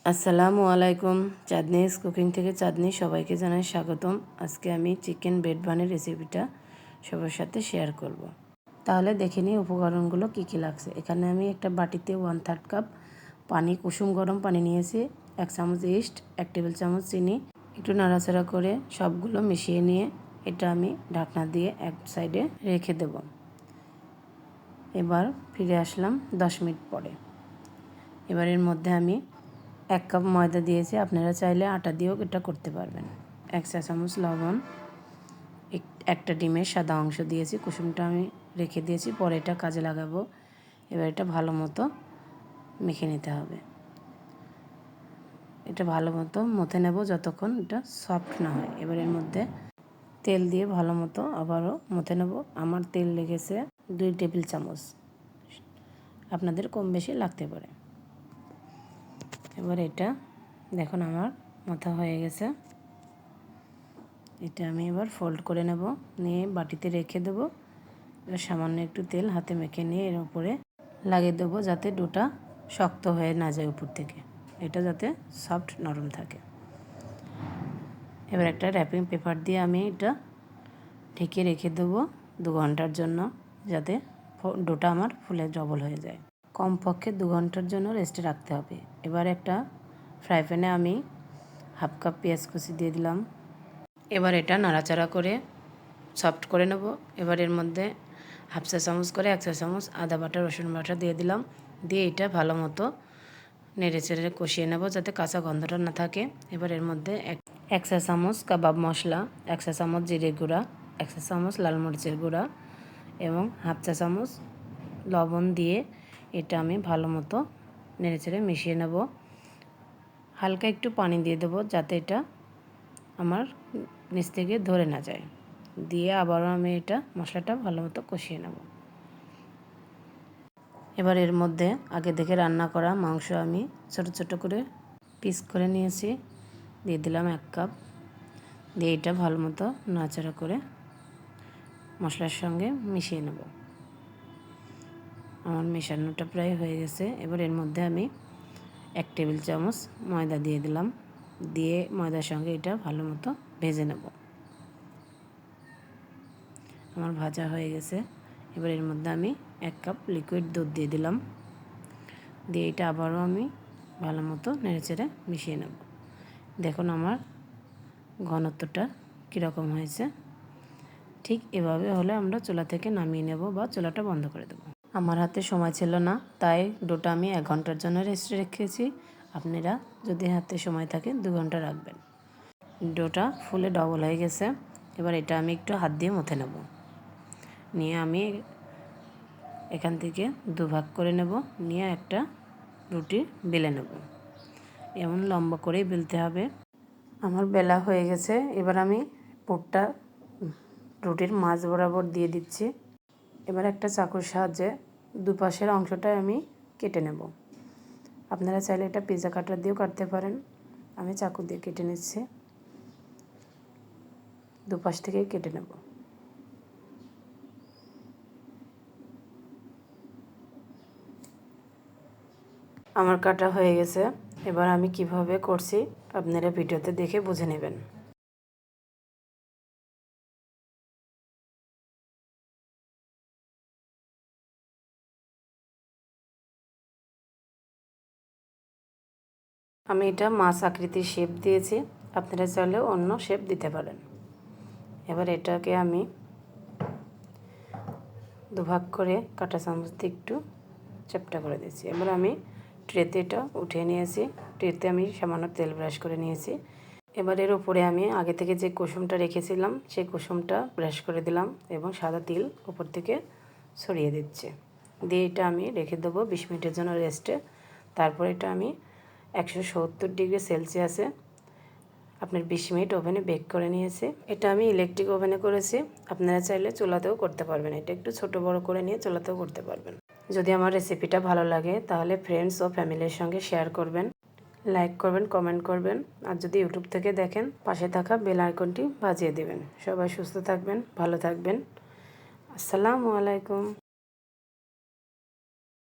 আসসালামু আলাইকুম। চাঁদনিস কুকিং থেকে চাঁদনি সবাইকে জানাই স্বাগতম। আজকে আমি চিকেন ব্রেড বানের রেসিপিটা সবার সাথে শেয়ার করব। তাহলে দেখে নিই উপকরণগুলো কী কী লাগছে। এখানে আমি একটা বাটিতে 1/3 কাপ পানি, কুসুম গরম পানি নিয়েছি, 1 চামচ ইস্ট, 1 টেবিল চামচ চিনি, একটু নাড়াচাড়া করে সবগুলো মিশিয়ে নিয়ে এটা আমি ঢাকনা দিয়ে এক সাইডে রেখে দেব। এবার ফিরে আসলাম 10 মিনিট পরে। এবার এর মধ্যে আমি 1 কাপ ময়দা দিয়েছি, আপনারা চাইলে আটা দিয়েও এটা করতে পারবেন। 1 চা চামচ লবণ, একটা ডিমের সাদা অংশ দিয়েছি, কুসুমটা আমি রেখে দিয়েছি, পরে এটা কাজে লাগাবো। এবার এটা ভালো মতো মেখে নিতে হবে। এটা ভালো মতো মথে নেব যতক্ষণ এটা সফট না হয়। এবার এর মধ্যে তেল দিয়ে ভালো মতো আবারও মথে নেব। আমার তেল লেগেছে 2 টেবিল চামচ, আপনাদের কম বেশি লাগতে পারে। এবার এটা দেখুন আমার মাথা হয়ে গেছে। এটা আমি এবার ফোল্ড করে নেব, নিয়ে বাটিতে রেখে দেবো। এবার সামান্য একটু তেল হাতে মেখে নিয়ে এর উপরে লাগিয়ে দেবো, যাতে ডোটা শক্ত হয়ে না যায় উপর থেকে, এটা যাতে সফট নরম থাকে। এবার একটা র্যাপিং পেপার দিয়ে আমি এটা ঢেকে রেখে দেবো 2 ঘন্টার জন্য, যাতে ডোটা আমার ফুলে ডবল হয়ে যায়। কমপক্ষে 2 ঘন্টার জন্য রেস্টে রাখতে হবে। এবার একটা ফ্রাই প্যানে আমি 1/2 কাপ পেঁয়াজ কুচি দিয়ে দিলাম। এবার এটা নাড়াচাড়া করে সফট করে নেব। এবার এর মধ্যে 1/2 চা চামচ করে 1 চা চামচ আদা বাটা, রসুন বাটা দিয়ে দিলাম। দিয়ে এটা ভালো মতো নেড়ে চেড়ে কষিয়ে নেব, যাতে কাঁচা গন্ধটা না থাকে। এবার এর মধ্যে 1 চা চামচ কাবাব মশলা, 1 চা চামচ জিরে গুঁড়া, 1 চা চামচ লাল মরিচের গুঁড়া এবং 1/2 চা চামচ লবণ দিয়ে এটা আমি ভালো মতো নেড়ে চেড়ে মিশিয়ে নেব। হালকা একটু পানি দিয়ে দেবো, যাতে এটা আমার নিচ থেকে ধরে না যায়। দিয়ে আবারও আমি এটা মশলাটা ভালো মতো কষিয়ে নেব। এবার এর মধ্যে আগে থেকে রান্না করা মাংস আমি ছোট ছোট করে পিস করে নিয়েছি, দিয়ে দিলাম 1 কাপ। দিয়ে এটা ভালো মতো নাড়াচাড়া করে মশলার সঙ্গে মিশিয়ে নেব। আমার মেশানোটা প্রায় হয়ে গেছে। এবার এর মধ্যে আমি 1 টেবিল চামচ ময়দা দিয়ে দিলাম, দিয়ে ময়দার সঙ্গে এটা ভালো মতো ভেজে নেব। আমার ভাজা হয়ে গেছে। এবার এর মধ্যে আমি 1 কাপ লিকুইড দুধ দিয়ে দিলাম, দিয়ে এটা আবারও আমি ভালো মতো নেড়েচেড়ে মিশিয়ে নেব। দেখুন আমার ঘনত্বটা কীরকম হয়েছে। ঠিক এভাবে হলে আমরা চুলা থেকে নামিয়ে নেব বা চুলাটা বন্ধ করে দেব। আমার হাতে সময় ছিল না, তাই ডোটা আমি 1 ঘন্টার জন্য রেস্টে রেখেছি। আপনারা যদি হাতে সময় থাকে 2 ঘন্টা রাখবেন। ডোটা ফুলে ডবল হয়ে গেছে। এবার এটা আমি একটু হাত দিয়ে মথে নেব, নিয়ে আমি এখান থেকে 2 ভাগ করে নেব, নিয়ে একটা রুটি বেলে নেব। এমন লম্বা করেই বেলতে হবে। আমার বেলা হয়ে গেছে। এবার আমি পুরটা রুটির মাঝ বরাবর দিয়ে দিচ্ছি। এবার একটা চাকুর সাহায্যে দুপাশের অংশটা আমি কেটে নেব। আপনারা চাইলে এটা পিৎজা কাটার দিয়েও কাটতে পারেন। আমি চাকু দিয়ে কেটে নিচ্ছি, দুপাশ থেকেই কেটে নেব। আমার কাটা হয়ে গেছে। এবার আমি কিভাবে করছি আপনারা ভিডিওতে দেখে বুঝে নেবেন। আমি এটা মাছ আকৃতির শেপ দিয়েছি, আপনারা চাইলে অন্য শেপ দিতে পারেন। এবার এটাকে আমি 2 ভাগ করে কাঁটা চামচ দিয়ে একটু চ্যাপ্টা করে দিয়েছি। এবার আমি ট্রেতে এটা উঠিয়ে নিয়েছি। ট্রেতে আমি সামান্য তেল ব্রাশ করে নিয়েছি। এবার এর উপরে আমি আগে থেকে যে কুসুমটা রেখেছিলাম সেই কুসুমটা ব্রাশ করে দিলাম এবং সাদা তিল উপর থেকে ছড়িয়ে দিচ্ছি। দিয়ে এটা আমি রেখে দেবো 20 মিনিটের জন্য রেস্টে। তারপর এটা আমি 170 ডিগ্রি সেলসিয়াসে আপনার 20 মিনিট ওভেনে বেক করে নিয়েছি। এটা আমি ইলেকট্রিক ওভেনে করেছি, আপনারা চাইলে চুলাতেও করতে পারবেন। এটা একটু ছোট বড় করে নিয়ে চুলাতেও করতে পারবেন। যদি আমার রেসিপিটা ভালো লাগে তাহলে ফ্রেন্ডস ও ফ্যামিলির সঙ্গে শেয়ার করবেন, লাইক করবেন, কমেন্ট করবেন। আর যদি ইউটিউব থেকে দেখেন পাশে থাকা বেল আইকনটি বাজিয়ে দেবেন। সবাই সুস্থ থাকবেন, ভালো থাকবেন। আসসালামু আলাইকুম।